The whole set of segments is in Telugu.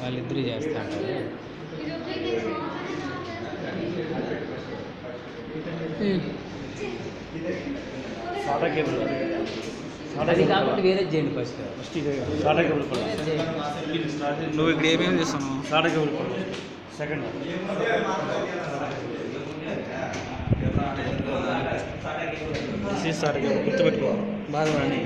వాళ్ళిద్దరూ చేస్తా ఉంటారు. సాదా కేబుల్ అది కాకుండా వేరే చేయండి ఫస్ట్. సాదా కేబుల్ నువ్వు ఇక్కడ ఏమేమి చేస్తున్నావు? సాదా కేబుల్ సెకండ్ సాదా కేబుల్ గుర్తుపెట్టుకో బాగా రాని.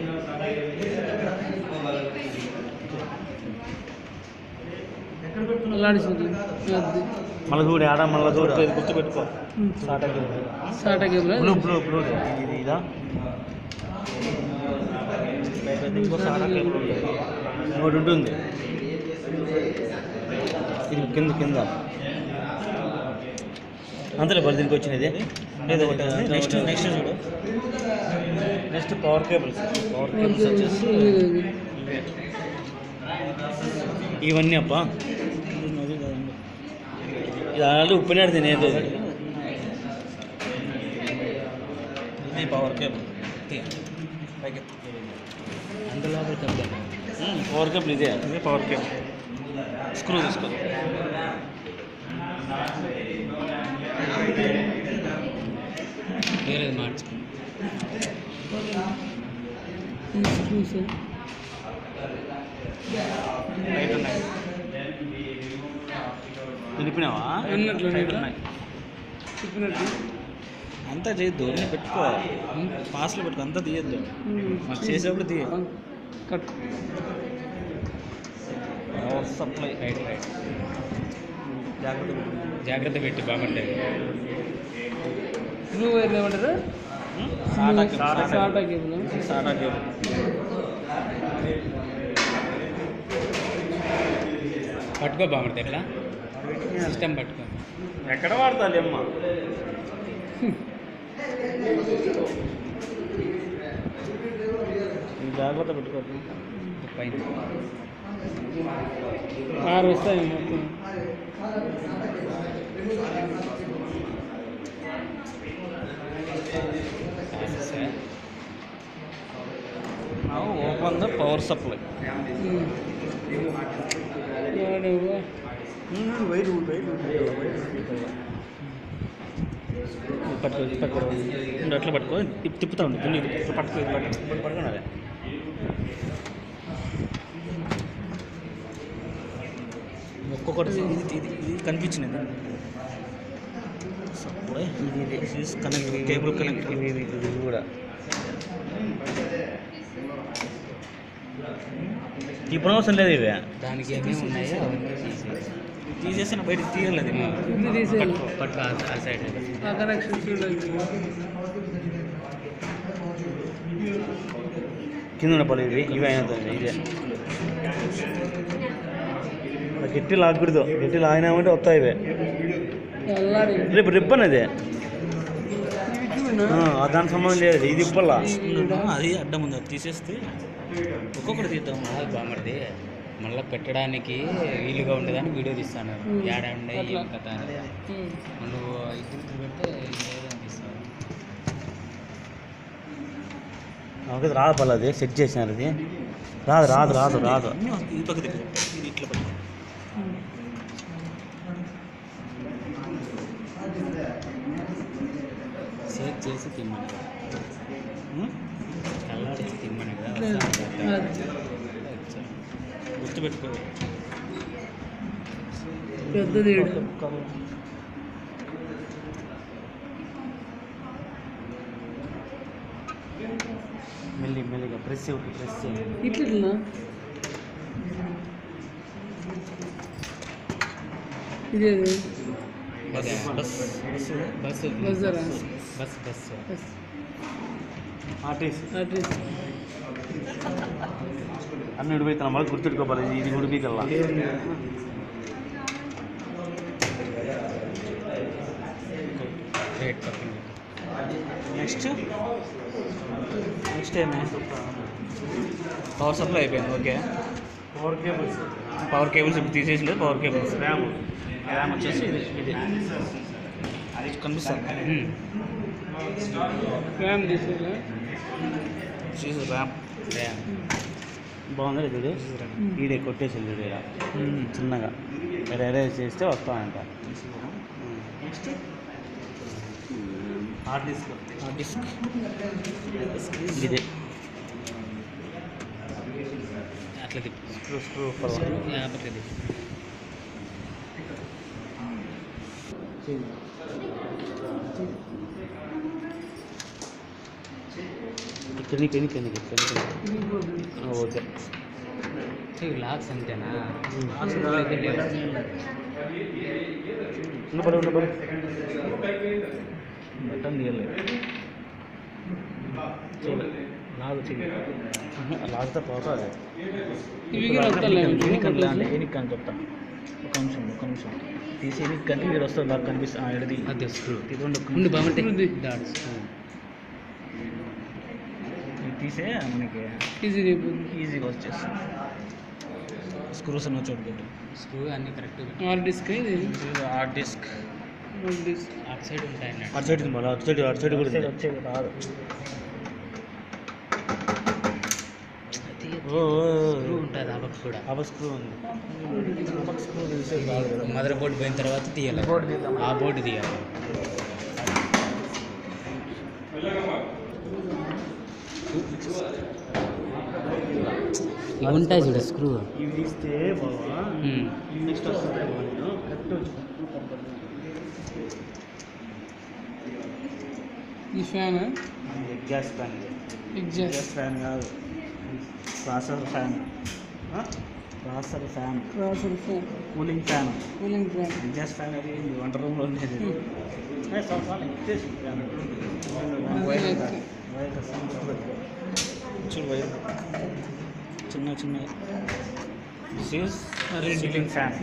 మళ్ళీ చూడు ఆడ మళ్ళీ చూడు గుర్తుపెట్టుకో. SATA cable blue blue blue ఇది ఇదా ఇంకో సాటా కేబుల్ ఇంకోటి ఉంటుంది. ఇది కింద కింద అంతలే బలి దీనికి వచ్చినది లేదు ఒకటి. నెక్స్ట్ నెక్స్ట్ చూడు. Next power cables. Power cables వచ్చేసి ఇవన్నీ అబ్బా ఇది ఆల్రెడీ ఉప్పినాడు తినేది. ఇది పవర్ కేబుల్ అందులో పవర్ కేబుల్ ఇదే పవర్ కేబుల్. స్క్రూ తీసుకో. వేరేది మార్చుకో. నిలిపినావా? అంతా చేయొద్దు, పెట్టుకో. పాస్లో పెట్టుకో, అంతా తీయద్దు. మాకు చేసేప్పుడు తీయ. Supply right right. జాగ్రత్త జాగ్రత్త పెట్టి బాగుంటుంది. బ్లూ వైర్ ఏమంటారు? SATA cable. SATA cable. పట్టుకో బాగుంటుంది. ఎట్లా సిస్టమ్ పట్టుకో. ఎక్కడ వాడతాలి అమ్మ? జాగ్రత్త పెట్టుకోవచ్చు. పైన 6 వస్తాయి మొత్తం. Open the power supply. పట్టుకో అట్లా పట్టుకో. తిప్పుతా ఉంది పట్టుకో పట్టుకున్నారే. ఒక్కొక్కటి ఇది కనిపించినది. సప్లై ఇది కనెక్ట్ కేబుల్ కనెక్ట్ ఇది కూడా ఇప్పుడు అవసరం లేదు. ఇవి దానికి ఏమేమి ఉన్నాయో అవన్నీ తీసేసిన బయటకు తీయలేదు. పట్టుకో ఆ సైడ్. కింద పలు ఇవి అయినా ఇదే గట్టి లాగకూడదు. గట్టి లాగినామంటే వస్తాయి ఇవే. రేపు రిబ్బన్ అదే దానికి సంబంధం లేదు. ఇది ఇప్పల్లా అది అడ్డం ఉంది. అది తీసేస్తే ఒక్కొక్కటి తీద్దాం. బాగుంటుంది. మళ్ళీ పెట్టడానికి వీలుగా ఉండేదాన్ని వీడియో తీస్తాను. ఏడా ఉన్నాయి ఏం కథ నువ్వు ఇద్దరు పెడితే ఏదైనా తీస్తాను. ఒకటి రాదు పర్లేదు. అది సెట్ చేసినారు. అది రాదు రాదు రాదు రాదు. ఇది పక్క ఇది ఇట్లా పక్క సేవ్ చేసి తిమ్మని కల్లాడిచి తిమ్మని కదా. గుర్తుపెట్టుకో. పెద్దది మెల్లి మెల్లిగా ప్రెస్ ప్రెస్ ఇట్లా ఇదే బస్ బస్ బస్ బస్సరా? బస్ బస్ ఆర్టీసీ అడ్రస్ అన్నీ ఉడిపోతున్నా. మళ్ళీ గుర్తుపెట్టుకోవాలి. ఇది ఉడిపికల్లా రేట్ పక్కన. నెక్స్ట్ ఏమే పవర్ సప్లై అయిపోయింది. ఓకే. పవర్ కేబుల్స్ ఇప్పుడు తీసేసి పవర్ కేబుల్స్. ర్యామ్ వచ్చేసి ఇది కనిపిస్తుంది. ర్యామ్ తీసేలా ర్యామ్ ర్యామ్ బాగుంది చూడు, ఈడే కొట్టేసి చూడు ఈడ చిన్నగా ఎరేజ్ చేస్తే వస్తామంట. హార్డ్ డిస్క్ ఇదే అట్లా తిప్పు. స్క్రూ యాపట్లే తిప్పు. కెనికి ఓకే. లాక్స్ అంతేనా? ఉండబడి బటన్ తీయలేదు, లాగితే పోతుంది. ఇవి కూడా వస్తాయి ఎనికి అని చెప్తా, ఒక నిమిషం తీసి ఎనికి కంటే వీడు వస్తుంది, నాకు కనిపిస్తుంది. ఎడది అదే స్క్రూ ఇది బాగుంటుంది. తీసే మనకి ఈజీగా వచ్చేస్తుంది. స్క్రూస్ అన్న చోటు పెట్టు. స్క్రూ అన్నీ కరెక్ట్గా. హార్డ్ డిస్క్ ఇది హార్డ్ డిస్క్ అటు సైడ్ ఉంటాయి అన్నట్టు. అటు సైడ్ మళ్ళీ అటు సైడ్ కూడా వచ్చేది రాదు. స్క్రూ ఉంటుంది ఆ పక్క కూడా. స్క్రూ ఉంది. మదర్ బోర్డు పోయిన తర్వాత తీయాలి, ఆ బోర్డు తీయాలి. ఇవి ఉంటాయి చూడ స్క్రూ. ఇవి తీస్తే బాబా నెక్స్ట్ వస్తుంది కరెక్ట్ వచ్చి. ఈ fan gas fan, gas fan కాదు, processor fan, cooling fan. Gas fan అది వంట రూమ్లో ఉండేది. చూడు వైర్ చిన్న సీలింగ్ ఫ్యాన్.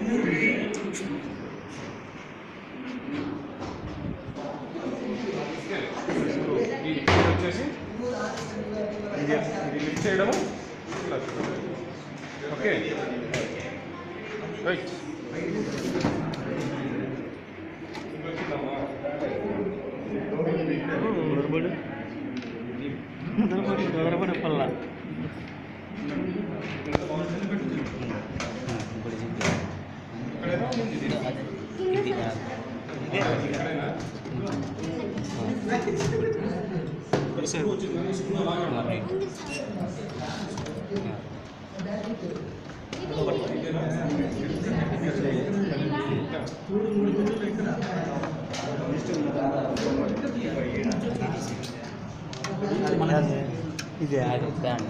ఇది లిఫ్ట్ చేయడము. Okay right. దొరబడి పల్లా ఇదే ఫ్యాన్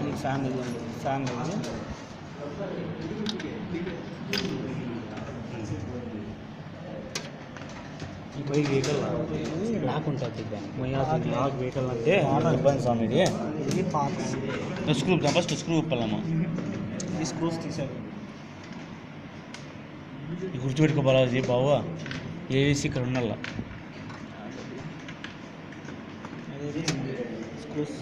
ఈ వెహికల్ లాక్ ఉంటుంది దానికి. లాక్ వెహికల్ అంటే ఇబ్బంది స్వామి. ఇది స్క్రూ ఫస్ట్ స్క్రూ ఉప్పలమ్మా. ఈ స్క్రూస్ తీసారు. ఈ గుర్తుపెట్టుకోబాలాజీ బావా, ఏసీ ఇక్కడ ఉండాల. స్క్రూస్